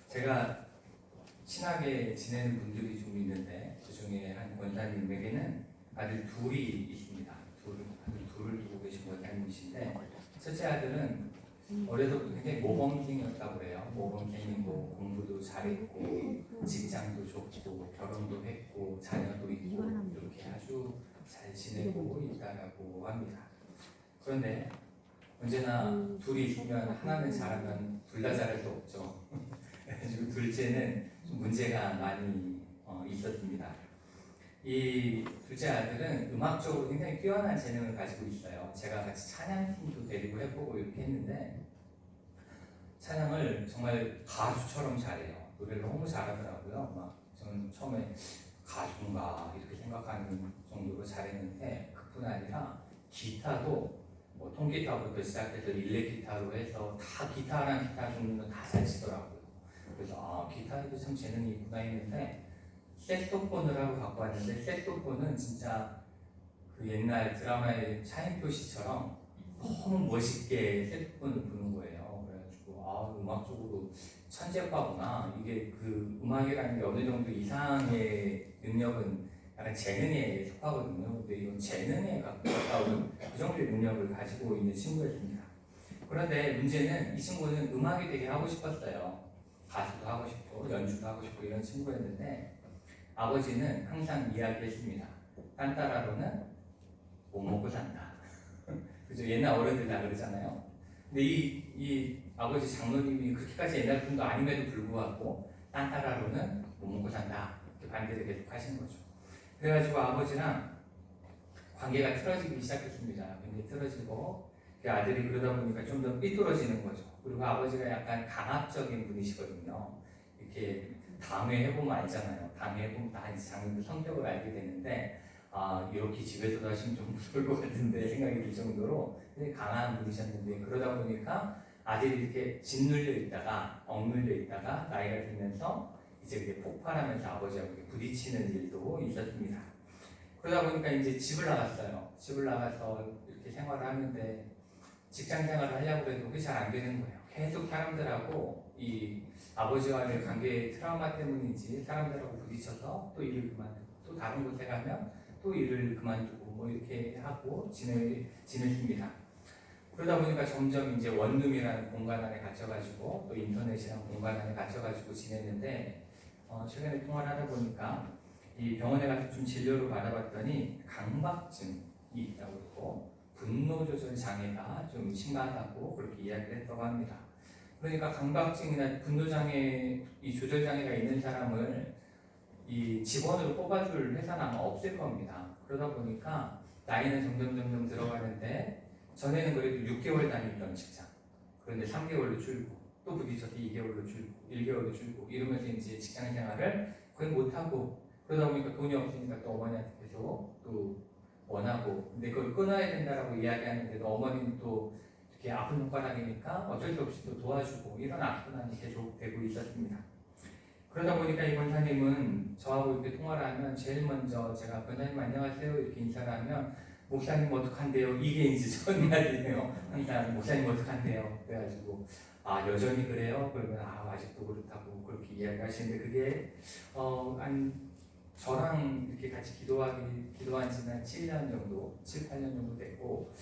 제가 친하게 지내는 분들이 좀 있는데 그 중에 한 권사님에게는 아들 둘이 있습니다. 아들 둘을 두고 계신 권사님이신데 첫째 아들은 어려서부터 굉장히 모범생이었다고 그래요. 모범생이고 공부도 잘했고 직장도 좋고 결혼도 했고 자녀도 있고 이렇게 아주 잘 지내고 있다고 합니다. 그런데 언제나 둘이 있으면 하나는 잘하면 둘 다 잘할 수 없죠. 그래가지고 둘째는 좀 문제가 많이 있었습니다. 이 둘째 아들은 음악적으로 굉장히 뛰어난 재능을 가지고 있어요. 제가 같이 찬양팀도 데리고 해보고 이렇게 했는데 찬양을 정말 가수처럼 잘해요. 노래를 너무 잘하더라고요. 막 저는 처음에 가수인가 이렇게 생각하는 정도로 잘했는데 그뿐 아니라 기타도 뭐 통기타부터 시작해서 일렉기타로 해서 다 기타랑 기타 종류는 다 잘 치더라고요. 그래서 기타에도 참 재능이 있구나 했는데 색소폰을 하고 갖고 왔는데 색소폰은 진짜 그 옛날 드라마의 차인표 씨처럼 너무 멋있게 색소폰을 부는 거예요. 그래가지고 음악적으로 천재과구나. 이게 그 음악이라는 게 어느 정도 이상의 능력은 약간 재능에 속하거든요. 근데 이건 재능에 가까운 그 정도의 능력을 가지고 있는 친구였습니다. 그런데 문제는 이 친구는 음악이 되게 하고 싶었어요. 가수도 하고 싶고 연주도 하고 싶고 이런 친구였는데 아버지는 항상 이야기했습니다. 딴 딸아로는 못 먹고 산다. 그죠? 옛날 어른들 다 그러잖아요. 근데 이 아버지 장로님이 그렇게까지 옛날 분도 아님에도 불구하고 딴 딸아로는 못 먹고 산다. 이렇게 반대를 계속 하신 거죠. 그래가지고 아버지랑 관계가 틀어지기 시작했습니다. 굉장히 틀어지고 그 아들이 그러다 보니까 좀 더 삐뚤어지는 거죠. 그리고 아버지가 약간 강압적인 분이시거든요. 이렇게 당회해보면 알잖아요. 당회해보면 다 이제 장로님 성격을 알게 되는데 이렇게 집에서도 하시면 좀 무서울 것 같은데 생각이 들 정도로 굉장히 강한 분이셨는데 그러다 보니까 아들이 이렇게 짓눌려 있다가 억눌려 있다가 나이가 들면서 이제 그게 폭발하면서 아버지하고 부딪히는 일도 있었습니다. 그러다 보니까 이제 집을 나갔어요. 집을 나가서 이렇게 생활을 하는데 직장 생활을 하려고 해도 그게 잘 안 되는 거예요. 계속 사람들하고 이 아버지와의 관계의 트라우마 때문인지 사람들하고 부딪혀서 또 일을 그만두고 또 다른 곳에 가면 또 일을 그만두고 뭐 이렇게 하고 지냈습니다. 그러다 보니까 점점 이제 원룸이라는 공간 안에 갇혀가지고 또 인터넷이라는 공간 안에 갇혀가지고 지냈는데 최근에 통화를 하다 보니까 이 병원에 가서 좀 진료를 받아봤더니 강박증이 있다고 했고 분노 조절 장애가 좀 심하다고 그렇게 이야기를 했다고 합니다. 그러니까 강박증이나 분노 장애, 이 조절 장애가 있는 사람을 이 직원으로 뽑아줄 회사는 아마 없을 겁니다. 그러다 보니까 나이는 점점 들어가는데 전에는 그래도 6개월 다니던 직장, 그런데 3개월로 줄고 또 부딪혀서 2개월로 줄고 1개월로 줄고 이러면서 이제 직장 생활을 거의 못하고 그러다 보니까 돈이 없으니까 또 어머니한테 계속 또 원하고 근데 그걸 끊어야 된다라고 이야기하는데도 어머니는 또 이렇게 아픈 손가락이니까 어쩔 수 없이 또 도와주고 이런 악순환이 계속 되고 있었습니다. 그러다 보니까 이 권사님은 저하고 이렇게 통화를 하면 제일 먼저 제가 권사님 안녕하세요 이렇게 인사를 하면 목사님 어떡한데요? 이게 이제 첫 말이에요. 항상 목사님 어떡한데요? 그래가지고 여전히 그래요? 그러면 아직도 그렇다고 그렇게 이야기하시는데 그게 저랑 이렇게 같이 기도한 지는 7년 정도, 7, 8년 정도 됐고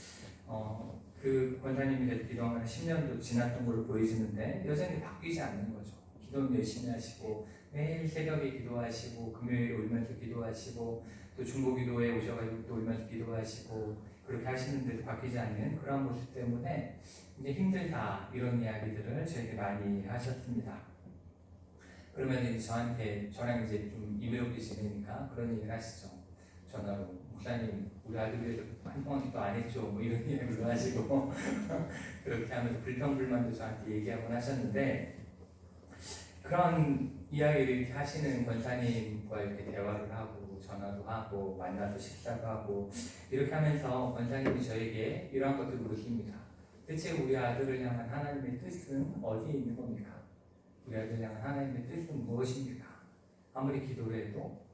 그 권사님이 기도한 건 10년도 지났던 걸로 보이시는데 여전히 바뀌지 않는 거죠. 기도는 열심히 하시고 매일 새벽에 기도하시고 금요일에 울면서 기도하시고 또 중보기도에 오셔가지고 또 울면서 기도하시고 그렇게 하시는데도 바뀌지 않는 그런 모습 때문에 이제 힘들다 이런 이야기들을 저에게 많이 하셨습니다. 그러면 이제 저랑 이제 좀 이메일로 지내니까 그런 얘기를 하시죠. 전화로 목사님 우리 아들 위해서 한동안 기도 안 했죠 뭐 이런 이야기를 하시고 그렇게 하면서 불평불만도 저한테 얘기하곤 하셨는데 그런 이야기를 이렇게 하시는 권사님과 이렇게 대화를 하고 전화도 하고 만나서 식사도 하고 이렇게 하면서 권사님이 저에게 이러한 것들을 물으십니다. 대체 우리 아들을 향한 하나님의 뜻은 어디에 있는 겁니까? 우리 아들을 향한 하나님의 뜻은 무엇입니까? 아무리 기도를 해도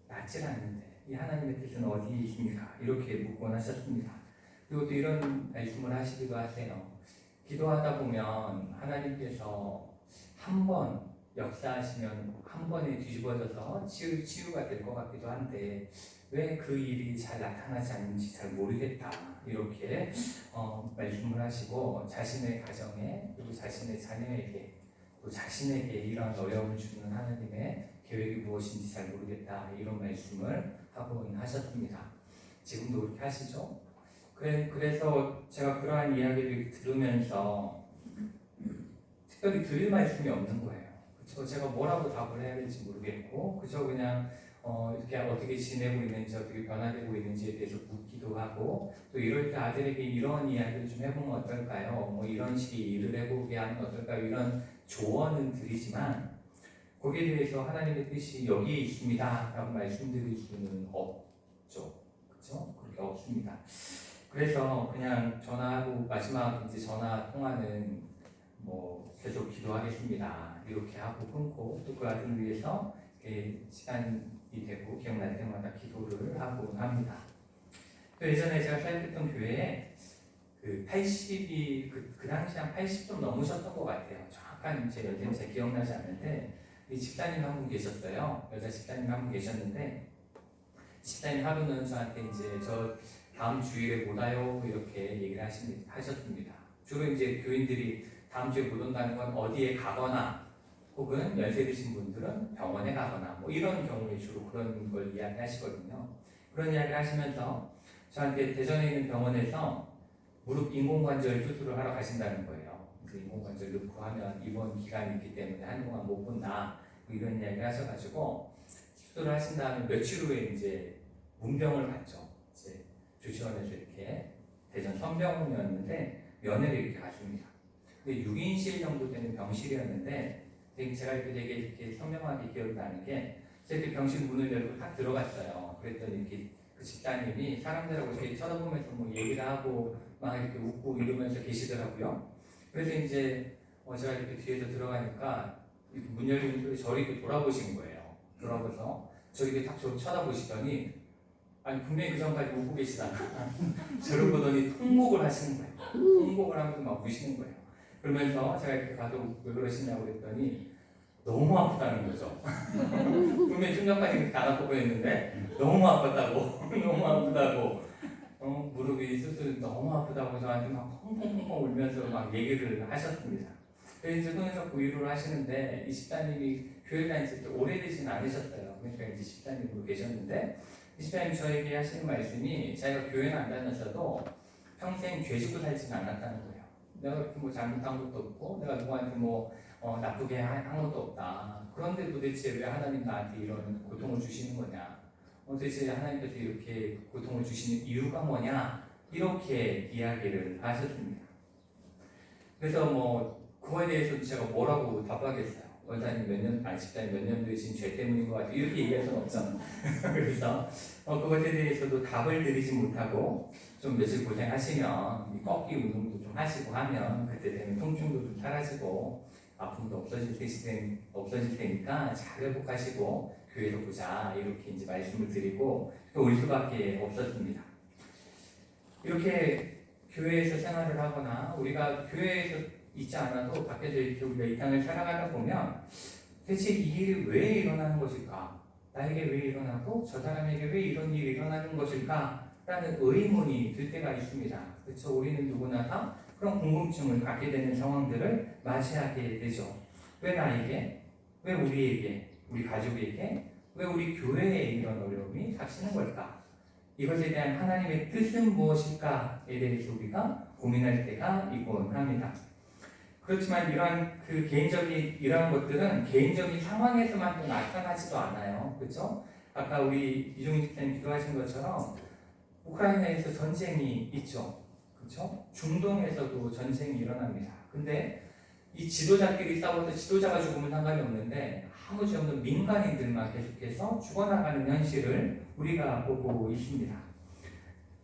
낫질 않는데 이 하나님의 뜻은 어디에 있습니까? 이렇게 묻곤 하셨습니다. 그리고 또 이런 말씀을 하시기도 하세요. 기도하다 보면 하나님께서 한 번 역사하시면 한 번에 뒤집어져서 치유가 될 것 같기도 한데 왜 그 일이 잘 나타나지 않는지 잘 모르겠다 이렇게 말씀을 하시고 자신의 가정에 그리고 자신의 자녀에게 또 자신에게 이런 어려움을 주는 하나님의 계획이 무엇인지 잘 모르겠다 이런 말씀을 하곤 하셨습니다. 지금도 그렇게 하시죠? 그래서 제가 그러한 이야기를 들으면서 특별히 드릴 말씀이 없는 거예요. 그쵸? 제가 뭐라고 답을 해야 될지 모르겠고 그저 그냥 이렇게 어떻게 지내고 있는지 어떻게 변화되고 있는지에 대해서 묻기도 하고 또 이럴 때 아들에게 이런 이야기를 좀 해보면 어떨까요? 뭐 이런 식의 일을 해보게 하면 어떨까요? 이런 조언은 드리지만 거기에 대해서 하나님의 뜻이 여기에 있습니다 라고 말씀드릴 수는 없죠. 그렇죠? 그렇게 없습니다. 그래서 그냥 전화하고 마지막 이제 전화 통화는 뭐 계속 기도하겠습니다 이렇게 하고 끊고 또 그 아들을 위해서 시간이 되고 기억날 때마다 기도를 하곤 합니다. 또 예전에 제가 사역했던 교회에 그 80이 그 당시 한 80 좀 넘으셨던 것 같아요. 정확한 제 연세는 잘 기억나지 않는데 이 집사님 한 분 계셨어요. 여자 집사님 한 분 계셨는데 집사님 하루는 저한테 이제 저 다음 주일에 못 와요 이렇게 얘기를 하셨습니다. 주로 이제 교인들이 다음 주에 못 온다는 건 어디에 가거나 혹은 연세 드신 분들은 병원에 가거나 뭐 이런 경우에 주로 그런 걸 이야기하시거든요. 그런 이야기를 하시면서 저한테 대전에 있는 병원에서 무릎 인공관절 수술을 하러 가신다는 거예요. 그래서 인공관절 넣고 하면 입원 기간이 있기 때문에 한동안 못 본다 뭐 이런 이야기를 하셔가지고 수술을 하신 다음에 며칠 후에 이제 문병을 갔죠. 이제 조치원에서 이렇게 대전 선병원이었는데 면회를 이렇게 갔습니다. 근데 6인실 정도 되는 병실이었는데 제가 이렇게 되게 이렇게 선명하게 기억이 나는 게 제가 이렇게 병실 문을 열고 딱 들어갔어요. 그랬더니 이렇게 그 집사님이 사람들하고 이렇게 쳐다보면서 뭐 얘기를 하고 막 이렇게 웃고 이러면서 계시더라고요. 그래서 이제 제가 이렇게 뒤에서 들어가니까 문 열리는 소리 저를 이렇게 돌아보신 거예요. 돌아보서 저 이렇게 딱 쳐다보시더니 아니 분명히 그 전까지 웃고 계시다가 저를 보더니 통곡을 하시는 거예요. 통곡을 하면서 막 우시는 거예요. 그러면서 제가 이렇게 가서 왜 그러시냐고 그랬더니 너무 아프다는 거죠. 분명히 좀 전까지 그렇게 안 아파 보였는데 너무 아팠다고 너무 아프다고 무릎이 수술 너무 아프다고 저한테 막 펑펑펑펑 울면서 막 얘기를 하셨습니다. 그래서 손을 잡고 위로를 하시는데 이 집사님이 교회 다니실 때 오래되진 않으셨어요. 그러니까 이제 집사님으로 계셨는데 이 집사님 저에게 하시는 말씀이 자기가 교회는 안 다녔어도 평생 죄 짓고 살지는 않았다는 거예요. 내가 그렇게 뭐 잘못한 것도 없고 내가 누구한테 뭐 나쁘게 한 것도 없다. 그런데 도대체 왜 하나님 나한테 이런 고통을 주시는 거냐? 도대체 하나님께서 이렇게 고통을 주시는 이유가 뭐냐? 이렇게 이야기를 하셨습니다. 그래서 뭐 그거에 대해서 제가 뭐라고 답하겠어요? 원사님 집사님 몇 년도에 진 죄 때문인 것 같아요. 이렇게 얘기할 수는 없잖아요. 그래서 그것에 대해서도 답을 드리지 못하고 좀 며칠 고생하시면 꺾기 운동도 좀 하시고 하면 그때 되면 통증도 좀 사라지고 아픔도 없어질 테니까 잘 회복하시고 교회로 보자 이렇게 이제 말씀을 드리고 올 수밖에 없었습니다. 이렇게 교회에서 생활을 하거나 우리가 교회에서 있지 않아도 밖에서 이렇게 우리가 이 땅을 살아가다 보면 대체 이 일이 왜 일어나는 것일까? 나에게 왜 일어나고 저 사람에게 왜 이런 일이 일어나는 것일까? 라는 의문이 들 때가 있습니다. 그렇죠? 우리는 누구나 다 그런 궁금증을 갖게 되는 상황들을 맞이하게 되죠. 왜 나에게? 왜 우리에게? 우리 가족에게? 왜 우리 교회에 이런 어려움이 닥치는 걸까? 이것에 대한 하나님의 뜻은 무엇일까에 대해서 우리가 고민할 때가 있곤 합니다. 그렇지만 이러한 것들은 개인적인 상황에서만 또 나타나지도 않아요. 그렇죠? 아까 우리 이종희 집사님 기도하신 것처럼 우크라이나에서 전쟁이 있죠. 그렇죠? 중동에서도 전쟁이 일어납니다. 근데 이 지도자끼리 싸워서 지도자가 죽으면 상관이 없는데 아무 죄 없는 민간인들만 계속해서 죽어나가는 현실을 우리가 보고 있습니다.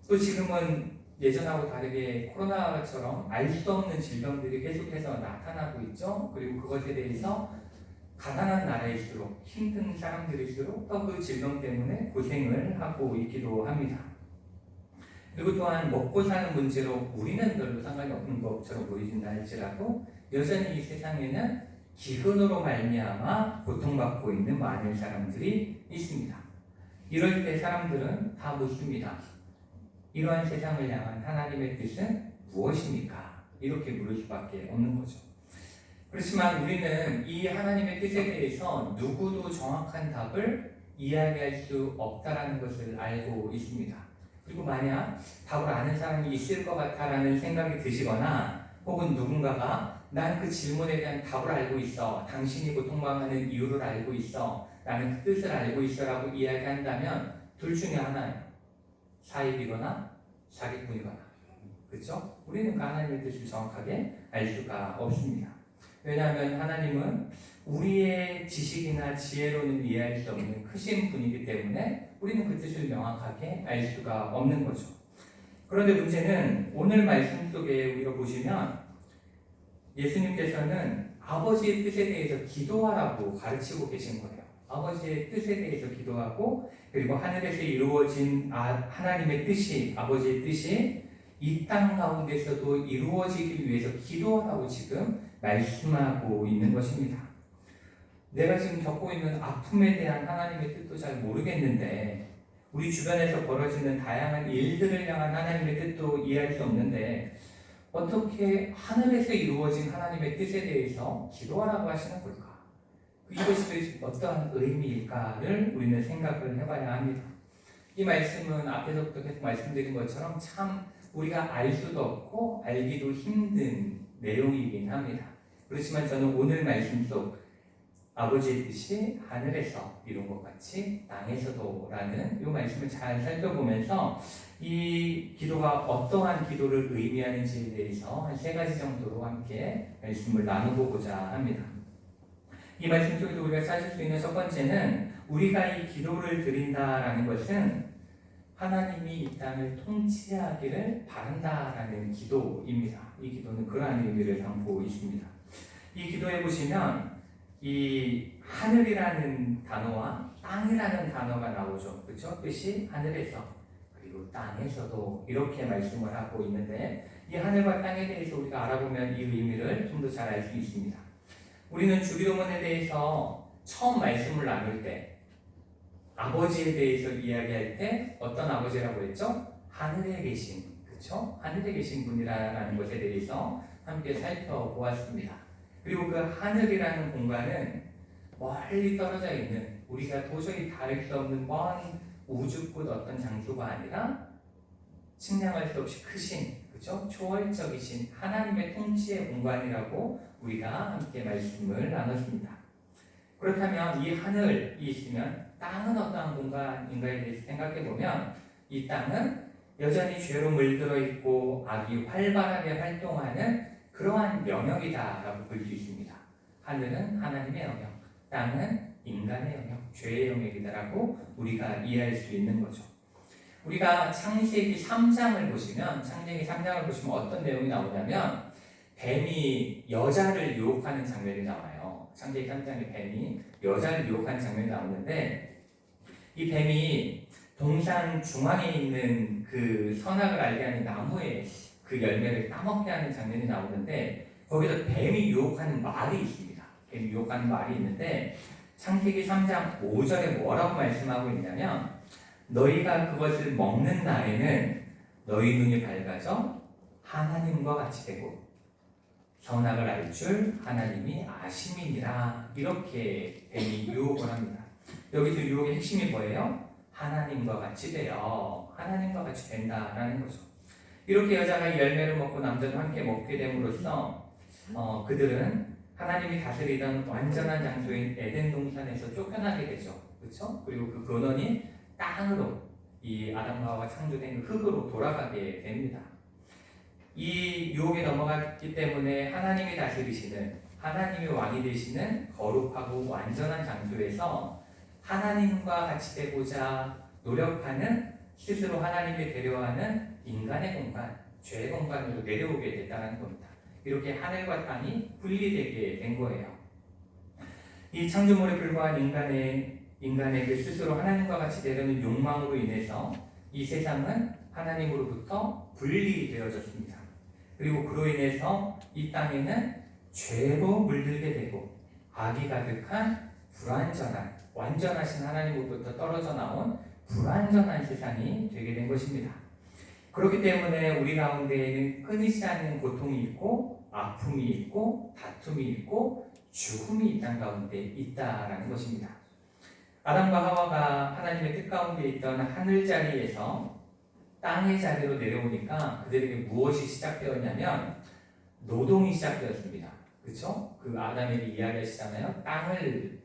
또 지금은 예전하고 다르게 코로나처럼 알 수 없는 질병들이 계속해서 나타나고 있죠. 그리고 그것에 대해서 가난한 나라일수록 힘든 사람들일수록 더 그 질병 때문에 고생을 하고 있기도 합니다. 그리고 또한 먹고 사는 문제로 우리는 별로 상관이 없는 것처럼 보이진다 할지라도 여전히 이 세상에는 기근으로 말미암아 고통받고 있는 많은 사람들이 있습니다. 이럴 때 사람들은 다 묻습니다. 이러한 세상을 향한 하나님의 뜻은 무엇입니까? 이렇게 물을 수밖에 없는 거죠. 그렇지만 우리는 이 하나님의 뜻에 대해서 누구도 정확한 답을 이야기할 수 없다라는 것을 알고 있습니다. 그리고 만약 답을 아는 사람이 있을 것 같다라는 생각이 드시거나 혹은 누군가가 난 그 질문에 대한 답을 알고 있어, 당신이 고통당하는 이유를 알고 있어, 나는 그 뜻을 알고 있어 라고 이야기한다면 둘 중에 하나예요. 사입이거나 사기꾼이거나. 그렇죠? 우리는 그 하나님의 뜻을 정확하게 알 수가 없습니다. 왜냐하면 하나님은 우리의 지식이나 지혜로는 이해할 수 없는 크신 분이기 때문에 우리는 그 뜻을 명확하게 알 수가 없는 거죠. 그런데 문제는 오늘 말씀 속에 우리가 보시면 예수님께서는 아버지의 뜻에 대해서 기도하라고 가르치고 계신 거예요. 아버지의 뜻에 대해서 기도하고 그리고 하늘에서 이루어진 하나님의 뜻이, 아버지의 뜻이 이 땅 가운데서도 이루어지기 위해서 기도하라고 지금 말씀하고 있는 것입니다. 내가 지금 겪고 있는 아픔에 대한 하나님의 뜻도 잘 모르겠는데 우리 주변에서 벌어지는 다양한 일들을 향한 하나님의 뜻도 이해할 수 없는데 어떻게 하늘에서 이루어진 하나님의 뜻에 대해서 기도하라고 하시는 걸까? 이것이 어떤 의미일까를 우리는 생각을 해봐야 합니다. 이 말씀은 앞에서부터 계속 말씀드린 것처럼 참 우리가 알 수도 없고 알기도 힘든 내용이긴 합니다. 그렇지만 저는 오늘 말씀 속 아버지의 뜻이 하늘에서 이룬 것 같이 땅에서도 라는 이 말씀을 잘 살펴보면서 이 기도가 어떠한 기도를 의미하는지에 대해서 한 3가지 정도로 함께 말씀을 나눠보고자 합니다. 이 말씀 속에서 우리가 찾을 수 있는 첫 번째는 우리가 이 기도를 드린다라는 것은 하나님이 이 땅을 통치하기를 바란다라는 기도입니다. 이 기도는 그러한 의미를 담고 있습니다. 이 기도에 보시면 이 하늘이라는 단어와 땅이라는 단어가 나오죠. 그렇죠? 뜻이 하늘에서 그리고 땅에서도 이렇게 말씀을 하고 있는데 이 하늘과 땅에 대해서 우리가 알아보면 이 의미를 좀 더 잘 알 수 있습니다. 우리는 주기도문에 대해서 처음 말씀을 나눌 때 아버지에 대해서 이야기할 때 어떤 아버지라고 했죠? 하늘에 계신, 그렇죠? 하늘에 계신 분이라는 것에 대해서 함께 살펴보았습니다. 그리고 그 하늘이라는 공간은 멀리 떨어져 있는 우리가 도저히 다룰 수 없는 먼 우주끝 어떤 장소가 아니라 측량할 수 없이 크신, 그렇죠? 초월적이신 하나님의 통치의 공간이라고 우리가 함께 말씀을 나눴습니다. 그렇다면 이 하늘이 있으면 땅은 어떠한 공간인가에 대해서 생각해 보면 이 땅은 여전히 죄로 물들어 있고 악이 활발하게 활동하는 그러한 영역이다라고 볼 수 있습니다. 하늘은 하나님의 영역, 땅은 인간의 영역, 죄의 영역이다라고 우리가 이해할 수 있는 거죠. 우리가 창세기 3장을 보시면 어떤 내용이 나오냐면 뱀이 여자를 유혹하는 장면이 나와요. 창세기 3장에 뱀이 여자를 유혹하는 장면이 나오는데 이 뱀이 동산 중앙에 있는 그 선악을 알게 하는 나무에 그 열매를 따먹게 하는 장면이 나오는데 거기서 뱀이 유혹하는 말이 있습니다. 뱀이 유혹하는 말이 있는데 창세기 3장 5절에 뭐라고 말씀하고 있냐면 너희가 그것을 먹는 날에는 너희 눈이 밝아져 하나님과 같이 되고 선악을 알 줄 하나님이 아심이니라 이렇게 뱀이 유혹을 합니다. 여기서 유혹의 핵심이 뭐예요? 하나님과 같이 돼요. 하나님과 같이 된다라는 거죠. 이렇게 여자가 이 열매를 먹고 남자도 함께 먹게 됨으로써 그들은 하나님이 다스리던 완전한 장소인 에덴 동산에서 쫓겨나게 되죠. 그렇죠? 그리고 그 근원이 땅으로 이 아담과 하와가 창조된 흙으로 돌아가게 됩니다. 이 유혹에 넘어갔기 때문에 하나님이 다스리시는 하나님이 왕이 되시는 거룩하고 완전한 장소에서 하나님과 같이 되고자 노력하는 스스로 하나님을 데려가는 인간의 공간, 죄의 공간으로 내려오게 됐다는 겁니다. 이렇게 하늘과 땅이 분리되게 된 거예요. 이 창조물에 불과한 인간에게 스스로 하나님과 같이 되려는 욕망으로 인해서 이 세상은 하나님으로부터 분리되어졌습니다. 그리고 그로 인해서 이 땅에는 죄로 물들게 되고 악이 가득한 불완전한, 완전하신 하나님으로부터 떨어져 나온 불완전한 세상이 되게 된 것입니다. 그렇기 때문에 우리 가운데에는 끊이지 않는 고통이 있고 아픔이 있고 다툼이 있고 죽음이 이 땅 가운데 있다라는 것입니다. 아담과 하와가 하나님의 뜻 가운데 있던 하늘 자리에서 땅의 자리로 내려오니까 그들에게 무엇이 시작되었냐면 노동이 시작되었습니다. 그렇죠? 그 아담에게 이야기하시잖아요. 땅을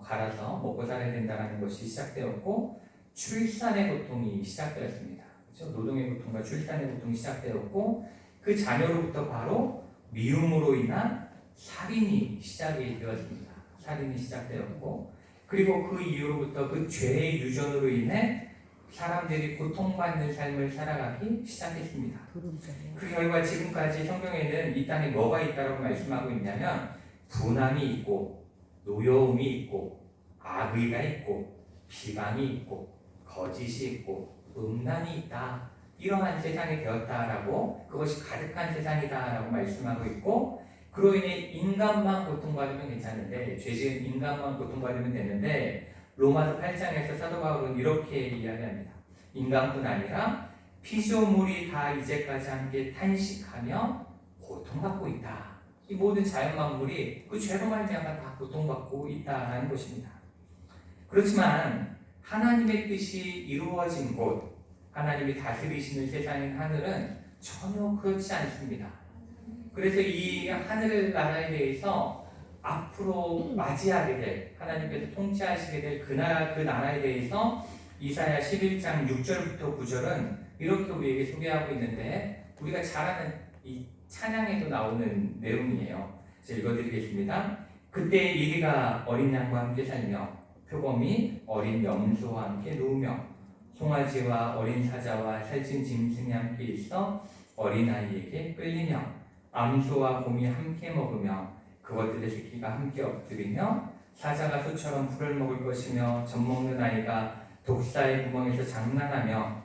갈아서 먹고 살아야 된다는 것이 시작되었고 출산의 고통이 시작되었습니다. 그렇죠? 노동의 고통과 출산의 고통이 시작되었고 그 자녀로부터 바로 미움으로 인한 살인이 시작이 되었습니다. 살인이 시작되었고 그리고 그 이후로부터 그 죄의 유전으로 인해 사람들이 고통받는 삶을 살아가기 시작했습니다. 그 결과 지금까지 성경에는 이 땅에 뭐가 있다고 말씀하고 있냐면 분함이 있고 노여움이 있고 악의가 있고 비방이 있고 거짓이 있고 음란이 있다. 이러한 세상이 되었다라고 그것이 가득한 세상이다라고 말씀하고 있고 그로 인해 인간만 고통받으면 괜찮은데 죄지은 인간만 고통받으면 되는데 로마서 8장에서 사도 바울은 이렇게 이야기합니다. 인간뿐 아니라 피조물이 다 이제까지 함께 탄식하며 고통받고 있다. 이 모든 자연 만물이 그 죄로 말미암아 다 고통받고 있다라는 것입니다. 그렇지만 하나님의 뜻이 이루어진 곳, 하나님이 다스리시는 세상인 하늘은 전혀 그렇지 않습니다. 그래서 이 하늘나라에 대해서 앞으로 맞이하게 될 하나님께서 통치하시게 될 그 나라에 대해서 이사야 11장 6절부터 9절은 이렇게 우리에게 소개하고 있는데 우리가 잘 아는 이 찬양에도 나오는 내용이에요. 제가 읽어드리겠습니다. 그때 이리가 어린 양과 함께 살며 표범이 어린 염소와 함께 누우며 송아지와 어린 사자와 살찐 짐승이 함께 있어 어린아이에게 끌리며 암소와 곰이 함께 먹으며 그것들의 새끼가 함께 엎드리며 사자가 소처럼 풀을 먹을 것이며 젖먹는 아이가 독사의 구멍에서 장난하며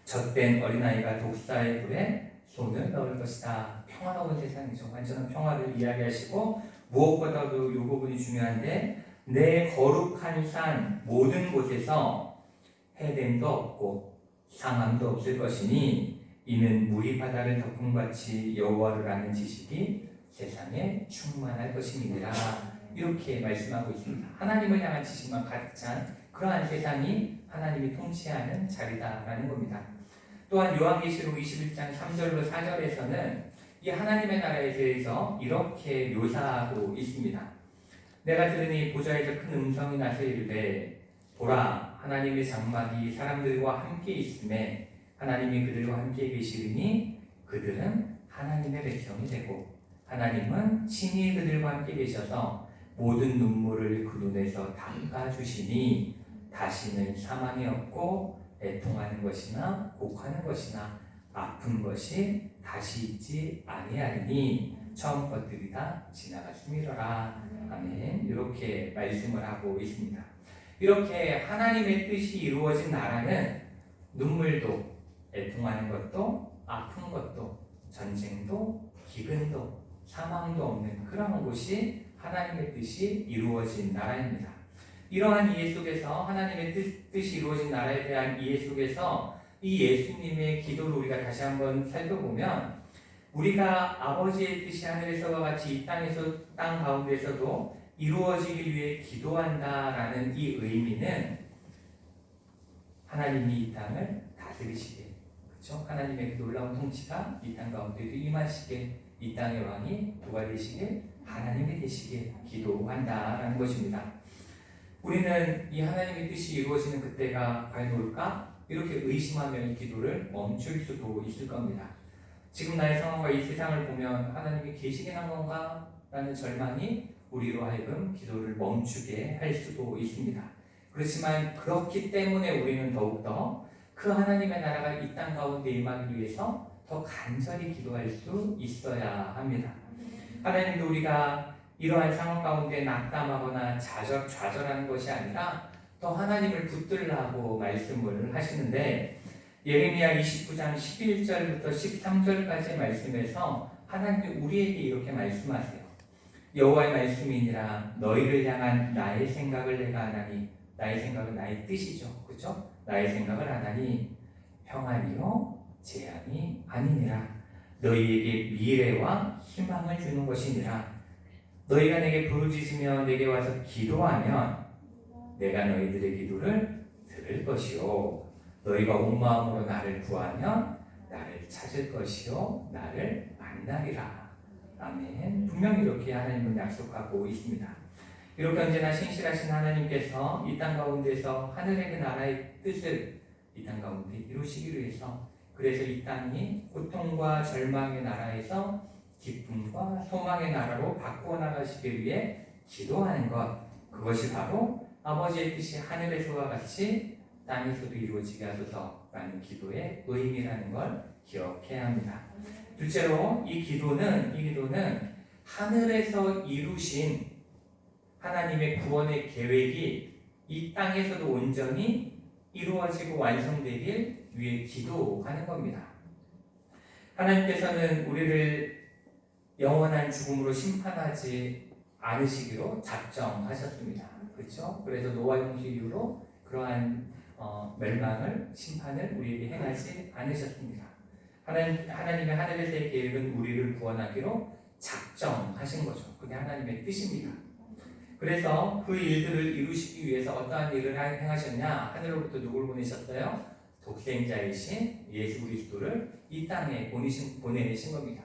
젖된 어린아이가 독사의 불에 손을 넣을 것이다. 평화로운 세상이죠. 완전한 평화를 이야기하시고 무엇보다도 이 부분이 중요한데 내 거룩한 산 모든 곳에서 해됨도 없고 상함도 없을 것이니 이는 물이 바다를 덮음같이 여호와를 아는 지식이 세상에 충만할 것입니다. 이렇게 말씀하고 있습니다. 하나님을 향한 지식만 가득 찬 그러한 세상이 하나님이 통치하는 자리다라는 겁니다. 또한 요한계시록 21장 3절로 4절에서는 이 하나님의 나라에 대해서 이렇게 묘사하고 있습니다. 내가 들으니 보좌에서 큰 음성이 나서 이르되 보라 하나님의 장막이 사람들과 함께 있음에 하나님이 그들과 함께 계시리니 그들은 하나님의 백성이 되고 하나님은 친히 그들과 함께 계셔서 모든 눈물을 그 눈에서 닦아주시니 다시는 사망이 없고 애통하는 것이나 곡하는 것이나 아픈 것이 다시 있지 아니하리니 처음 것들이 다 지나갔음이로라. 아멘. 이렇게 말씀을 하고 있습니다. 이렇게 하나님의 뜻이 이루어진 나라는 눈물도 애통하는 것도 아픈 것도 전쟁도 기근도 사망도 없는 그런 곳이 하나님의 뜻이 이루어진 나라입니다. 이러한 이해 속에서 하나님의 뜻이 이루어진 나라에 대한 이해 속에서 이 예수님의 기도를 우리가 다시 한번 살펴보면 우리가 아버지의 뜻이 하늘에서와 같이 이 땅 가운데서도 이루어지기 위해 기도한다라는 이 의미는 하나님이 이 땅을 다스리시게, 그렇죠? 하나님의 그 놀라운 통치가 이 땅 가운데도 임하시게, 이 땅의 왕이 누가 되시게? 하나님이 되시게 기도한다라는 것입니다. 우리는 이 하나님의 뜻이 이루어지는 그때가 과연 올까? 이렇게 의심하며 이 기도를 멈출 수도 있을 겁니다. 지금 나의 상황과 이 세상을 보면 하나님이 계시긴 한 건가? 라는 절망이 우리로 하여금 기도를 멈추게 할 수도 있습니다. 그렇지만 그렇기 때문에 우리는 더욱더 그 하나님의 나라가 이 땅 가운데 임하기 위해서 더 간절히 기도할 수 있어야 합니다. 하나님도 우리가 이러한 상황 가운데 낙담하거나 좌절하는 것이 아니라 더 하나님을 붙들라고 말씀을 하시는데 예레미야 29장 11절부터 13절까지의 말씀에서 하나님이 우리에게 이렇게 말씀하세요. 여호와의 말씀이니라. 너희를 향한 나의 생각을 내가 하나니, 나의 생각은 나의 뜻이죠. 그렇죠? 나의 생각을 하나니 평안이요 재앙이 아니니라. 너희에게 미래와 희망을 주는 것이니라. 너희가 내게 부르짖으며 내게 와서 기도하면 내가 너희들의 기도를 들을 것이요 너희가 온 마음으로 나를 구하면 나를 찾을 것이요 나를 만나리라. 아멘. 분명히 이렇게 하나님은 약속하고 있습니다. 이렇게 언제나 신실하신 하나님께서 이 땅 가운데서 하늘의 그 나라의 뜻을 이 땅 가운데 이루시기 위해서, 그래서 이 땅이 고통과 절망의 나라에서 기쁨과 소망의 나라로 바꾸어 나가시기 위해 기도하는 것, 그것이 바로 아버지의 뜻이 하늘에서와 같이 땅에서도 이루어지게 하소서라는 기도의 의미라는 걸 기억해야 합니다. 둘째로 이 기도는 하늘에서 이루신 하나님의 구원의 계획이 이 땅에서도 온전히 이루어지고 완성되길 위해 기도하는 겁니다. 하나님께서는 우리를 영원한 죽음으로 심판하지 않으시기로 작정하셨습니다. 그렇죠? 그래서 노아 홍수 이후로 그러한 멸망을, 심판을 우리에게 행하지 않으셨습니다. 하나님의 하늘에서의 계획은 우리를 구원하기로 작정하신 거죠. 그게 하나님의 뜻입니다. 그래서 그 일들을 이루시기 위해서 어떠한 일을 행하셨냐? 하늘로부터 누굴 보내셨어요? 독생자이신 예수 그리스도를 이 땅에 보내신 겁니다.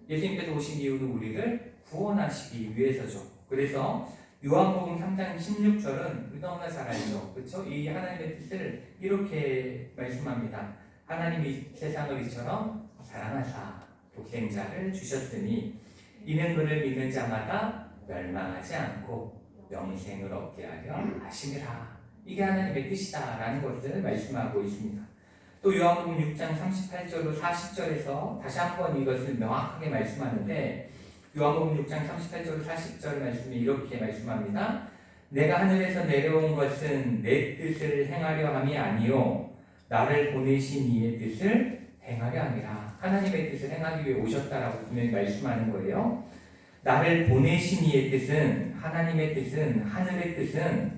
예수님께서 오신 이유는 우리를 구원하시기 위해서죠. 그래서 요한복음 3장 16절은 너무나 잘 알죠. 그렇죠? 이 하나님의 뜻을 이렇게 말씀합니다. 하나님이 세상을 이처럼 사랑하사 독생자를 주셨으니 이는 그를 믿는 자마다 멸망하지 않고 영생을 얻게 하려 하심이라. 이게 하나님의 뜻이다라는 것을 말씀하고 있습니다. 또 요한복음 6장 38절로 40절에서 다시 한번 이것을 명확하게 말씀하는데, 요한복음 6장 38절 40절 말씀이 이렇게 말씀합니다. 내가 하늘에서 내려온 것은 내 뜻을 행하려 함이 아니요 나를 보내신 이의 뜻을 행하려 함이라. 하나님의 뜻을 행하기 위해 오셨다라고 분명히 말씀하는 거예요. 나를 보내신 이의 뜻은, 하나님의 뜻은, 하늘의 뜻은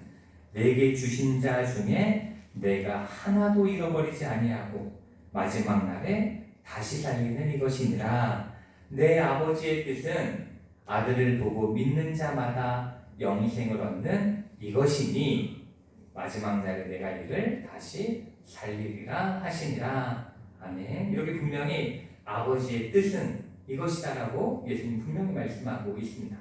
내게 주신 자 중에 내가 하나도 잃어버리지 아니하고 마지막 날에 다시 살리는 이것이니라. 내 아버지의 뜻은 아들을 보고 믿는 자마다 영생을 얻는 이것이니 마지막 날에 내가 이를 다시 살리리라 하시니라. 아멘. 이렇게 분명히 아버지의 뜻은 이것이다라고 예수님 분명히 말씀하고 있습니다.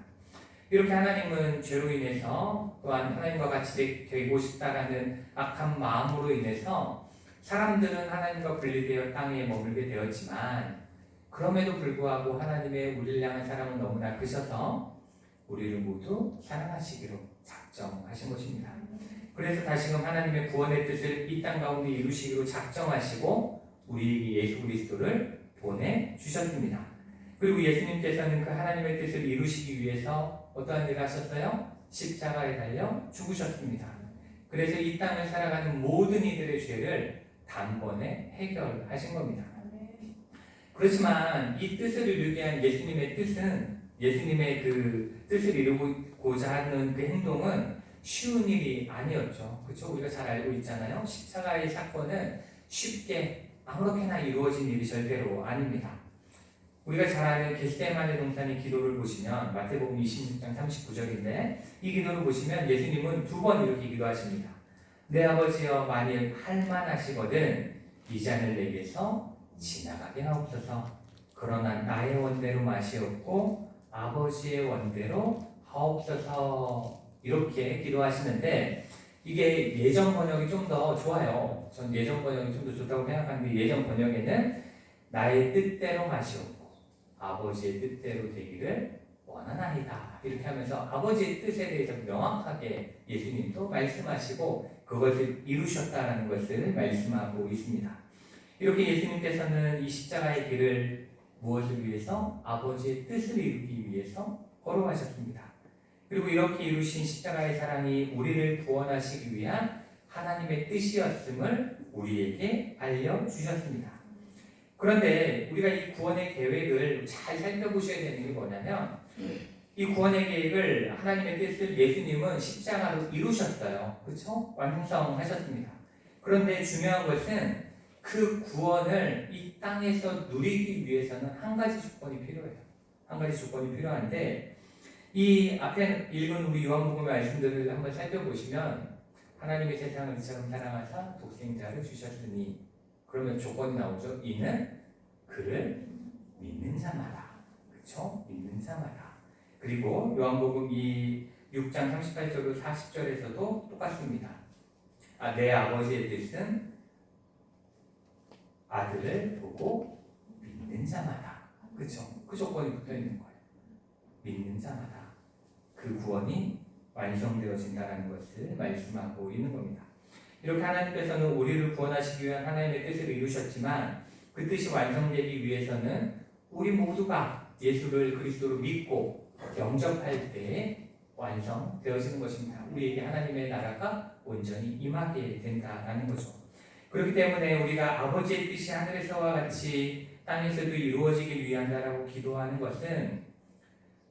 이렇게 하나님은 죄로 인해서, 또한 하나님과 같이 되고 싶다라는 악한 마음으로 인해서 사람들은 하나님과 분리되어 땅에 머물게 되었지만, 그럼에도 불구하고 하나님의 우리를 향한 사랑은 너무나 크셔서 우리를 모두 사랑하시기로 작정하신 것입니다. 그래서 다시금 하나님의 구원의 뜻을 이 땅 가운데 이루시기로 작정하시고 우리에게 예수 그리스도를 보내주셨습니다. 그리고 예수님께서는 그 하나님의 뜻을 이루시기 위해서 어떠한 일을 하셨어요? 십자가에 달려 죽으셨습니다. 그래서 이 땅을 살아가는 모든 이들의 죄를 단번에 해결하신 겁니다. 그렇지만 이 뜻을 이루기 위한 예수님의 뜻은, 예수님의 그 뜻을 이루고자 하는 그 행동은 쉬운 일이 아니었죠. 그렇죠? 우리가 잘 알고 있잖아요. 십자가의 사건은 쉽게 아무렇게나 이루어진 일이 절대로 아닙니다. 우리가 잘 아는 겟세마네 동산의 기도를 보시면, 마태복음 26장 39절인데 이 기도를 보시면 예수님은 두 번 이렇게 기도하십니다. 내 아버지여, 만일 할만하시거든 이 잔을 내게서 지나가게 하옵소서. 그러나 나의 원대로 마시옵고 아버지의 원대로 하옵소서. 이렇게 기도하시는데, 이게 예전 번역이 좀 더 좋아요. 전 예전 번역이 좀 더 좋다고 생각하는데, 예전 번역에는 나의 뜻대로 마시옵고 아버지의 뜻대로 되기를 원하나이다. 이렇게 하면서 아버지의 뜻에 대해서 명확하게 예수님도 말씀하시고 그것을 이루셨다는 것을 말씀하고 있습니다. 이렇게 예수님께서는 이 십자가의 길을 무엇을 위해서? 아버지의 뜻을 이루기 위해서 걸어가셨습니다. 그리고 이렇게 이루신 십자가의 사랑이 우리를 구원하시기 위한 하나님의 뜻이었음을 우리에게 알려주셨습니다. 그런데 우리가 이 구원의 계획을 잘 살펴보셔야 되는 게 뭐냐면, 이 구원의 계획을 하나님의 뜻을 예수님은 십자가로 이루셨어요. 그렇죠? 완성하셨습니다. 그런데 중요한 것은 그 구원을 이 땅에서 누리기 위해서는 한 가지 조건이 필요해요. 한 가지 조건이 필요한데 이 앞에 읽은 우리 요한복음의 말씀들을 한번 살펴보시면 하나님의 세상을 이처럼 사랑하사 독생자를 주셨으니 그러면 조건이 나오죠. 이는 그를 믿는 자마다. 그렇죠? 믿는 자마다. 그리고 요한복음 이 6장 38절로 40절에서도 똑같습니다. 내 아버지의 뜻은 아들을 보고 믿는 자마다. 그렇죠? 그 조건이 붙어 있는 거예요. 믿는 자마다 그 구원이 완성되어진다는 것을 말씀하고 있는 겁니다. 이렇게 하나님께서는 우리를 구원하시기 위한 하나님의 뜻을 이루셨지만 그 뜻이 완성되기 위해서는 우리 모두가 예수를 그리스도로 믿고 영접할 때에 완성되어지는 것입니다. 우리에게 하나님의 나라가 온전히 임하게 된다는 거죠. 그렇기 때문에 우리가 아버지의 뜻이 하늘에서와 같이 땅에서도 이루어지길 위한다라고 기도하는 것은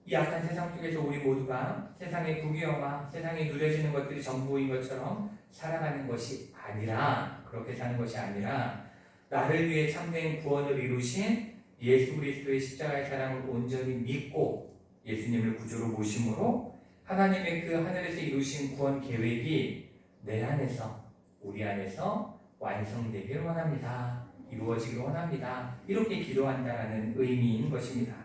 이 악한 세상 속에서 우리 모두가 세상의 부귀영화, 세상에 누려지는 것들이 전부인 것처럼 살아가는 것이 아니라, 그렇게 사는 것이 아니라 나를 위해 참된 구원을 이루신 예수 그리스도의 십자가의 사랑을 온전히 믿고 예수님을 구주로 모심으로 하나님의 그 하늘에서 이루신 구원 계획이 내 안에서, 우리 안에서 완성되길 원합니다. 이루어지길 원합니다. 이렇게 기도한다는 의미인 것입니다.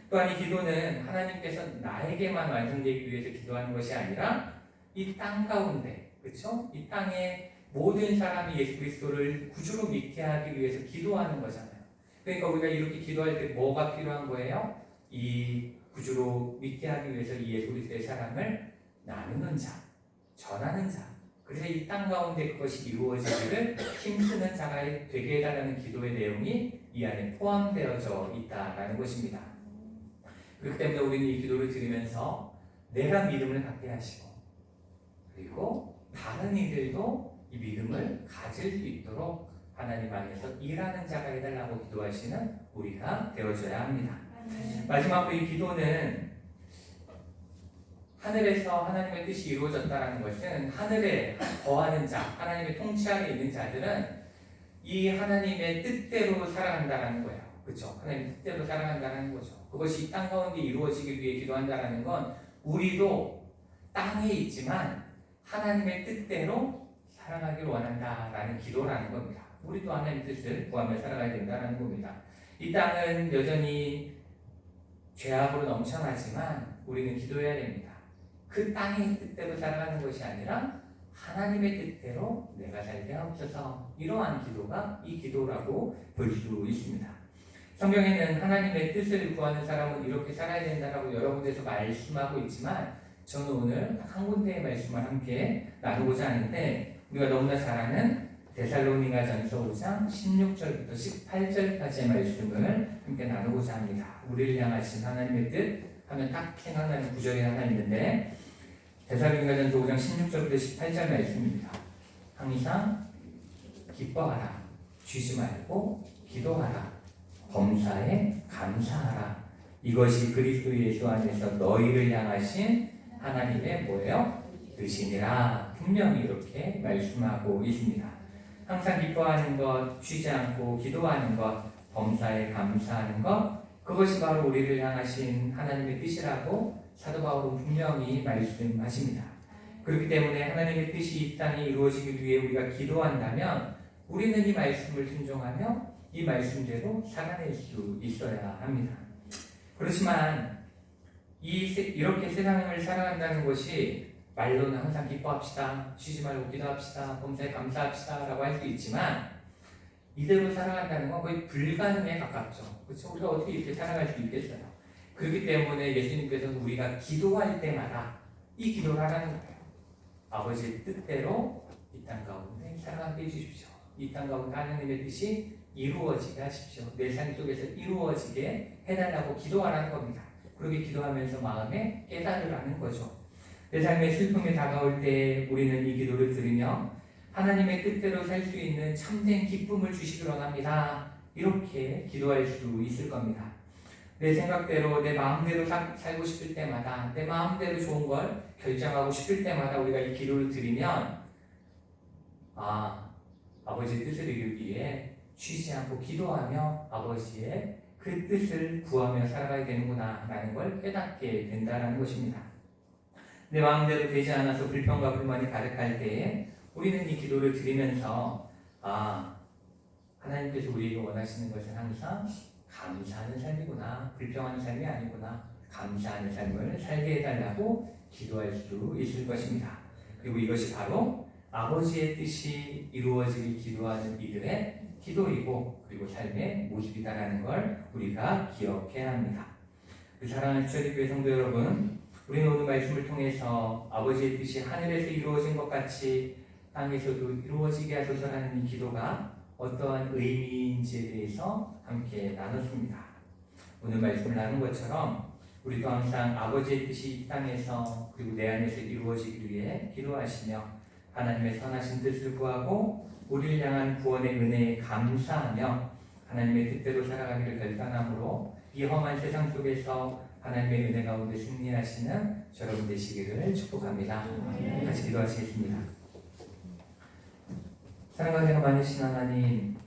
또한 이 기도는 하나님께서 나에게만 완성되기 위해서 기도하는 것이 아니라 이 땅 가운데, 그렇죠? 이 땅의 모든 사람이 예수 그리스도를 구주로 믿게 하기 위해서 기도하는 거잖아요. 그러니까 우리가 이렇게 기도할 때 뭐가 필요한 거예요? 이 구주로 믿게 하기 위해서 이 예수 그리스도의 사랑을 나누는 자, 전하는 자. 그래서 이 땅 가운데 그것이 이루어지기를 힘쓰는 자가 되게 해달라는 기도의 내용이 이 안에 포함되어져 있다라는 것입니다. 그렇기 때문에 우리는 이 기도를 드리면서 내가 믿음을 갖게 하시고 그리고 다른 이들도 이 믿음을 가질 수 있도록 하나님 안에서 일하는 자가 해달라고 기도하시는 우리가 되어줘야 합니다. 마지막으로 이 기도는 하늘에서 하나님의 뜻이 이루어졌다는 것은 하늘에 거하는 자, 하나님의 통치 아래 있는 자들은 이 하나님의 뜻대로 살아간다는 거예요. 그렇죠? 하나님의 뜻대로 살아간다는 거죠. 그것이 이 땅 가운데 이루어지기 위해 기도한다는 건 우리도 땅에 있지만 하나님의 뜻대로 살아가기를 원한다라는 기도라는 겁니다. 우리도 하나님의 뜻을 구하며 살아가야 된다는 겁니다. 이 땅은 여전히 죄악으로 넘쳐나지만 우리는 기도해야 됩니다. 그 땅의 뜻대로 살아가는 것이 아니라 하나님의 뜻대로 내가 살게 하옵소서. 이러한 기도가 이 기도라고 볼 수 있습니다. 성경에는 하나님의 뜻을 구하는 사람은 이렇게 살아야 된다라고 여러 군데서 말씀하고 있지만 저는 오늘 한 군데의 말씀을 함께 나누고자 하는데 우리가 너무나 잘 아는 데살로니가전서 5장 16절부터 18절까지의 말씀을 함께 나누고자 합니다. 우리를 향하신 하나님의 뜻 하면 딱 생각나는 구절이 하나 있는데 데살로니가전서 5장 16절부터 18절 말씀입니다. 항상 기뻐하라, 쉬지 말고 기도하라, 범사에 감사하라. 이것이 그리스도 예수 안에서 너희를 향하신 하나님의 뭐예요? 뜻이니라. 분명히 이렇게 말씀하고 있습니다. 항상 기뻐하는 것, 쉬지 않고 기도하는 것, 범사에 감사하는 것, 그것이 바로 우리를 향하신 하나님의 뜻이라고 사도 바울은 분명히 말씀하십니다. 그렇기 때문에 하나님의 뜻이 이 땅에 이루어지기 위해 우리가 기도한다면 우리는 이 말씀을 순종하며 이 말씀대로 살아낼 수 있어야 합니다. 그렇지만 이렇게 세상을 살아간다는 것이 말로는 항상 기뻐합시다, 쉬지 말고 기도합시다, 범사에 감사합시다 라고 할 수 있지만 이대로 살아간다는 건 거의 불가능에 가깝죠. 그렇죠? 우리가 어떻게 이렇게 살아갈 수 있겠어요? 그렇기 때문에 예수님께서는 우리가 기도할 때마다 이 기도를 하라는 거예요. 아버지의 뜻대로 이 땅 가운데 살아가게 해주십시오. 이 땅 가운데 하나님의 뜻이 이루어지게 하십시오. 내 삶 속에서 이루어지게 해달라고 기도하라는 겁니다. 그렇게 기도하면서 마음에 깨달으라는 거죠. 내 삶의 슬픔이 다가올 때 우리는 이 기도를 들으며 하나님의 뜻대로 살 수 있는 참된 기쁨을 주시기 원합니다. 이렇게 기도할 수 있을 겁니다. 내 생각대로 내 마음대로 살고 싶을 때마다 내 마음대로 좋은 걸 결정하고 싶을 때마다 우리가 이 기도를 드리면 아버지의 뜻을 이루기 위해 쉬지 않고 기도하며 아버지의 그 뜻을 구하며 살아가야 되는구나 라는 걸 깨닫게 된다는 것입니다. 내 마음대로 되지 않아서 불평과 불만이 가득할 때에 우리는 이 기도를 드리면서 하나님께서 우리에게 원하시는 것은 항상 감사하는 삶이구나, 불평하는 삶이 아니구나, 감사하는 삶을 살게 해달라고 기도할 수 있을 것입니다. 그리고 이것이 바로 아버지의 뜻이 이루어지길 기도하는 이들의 기도이고 그리고 삶의 모습이다라는 걸 우리가 기억해야 합니다. 사랑하는 주일교회 성도 여러분, 우리는 오늘 말씀을 통해서 아버지의 뜻이 하늘에서 이루어진 것 같이 땅에서도 이루어지게 하소서라는 이 기도가 어떠한 의미인지에 대해서 함께 나눴습니다. 오늘 말씀을 나눈 것처럼 우리도 항상 아버지의 뜻이 이 땅에서 그리고 내 안에서 이루어지기 위해 기도하시며 하나님의 선하신 뜻을 구하고 우리를 향한 구원의 은혜에 감사하며 하나님의 뜻대로 살아가기를 결단함으로 이 험한 세상 속에서 하나님의 은혜 가운데 승리하시는 여러분 되시기를 축복합니다. 같이 기도하시겠습니다. 사랑하는 많으신 하나님,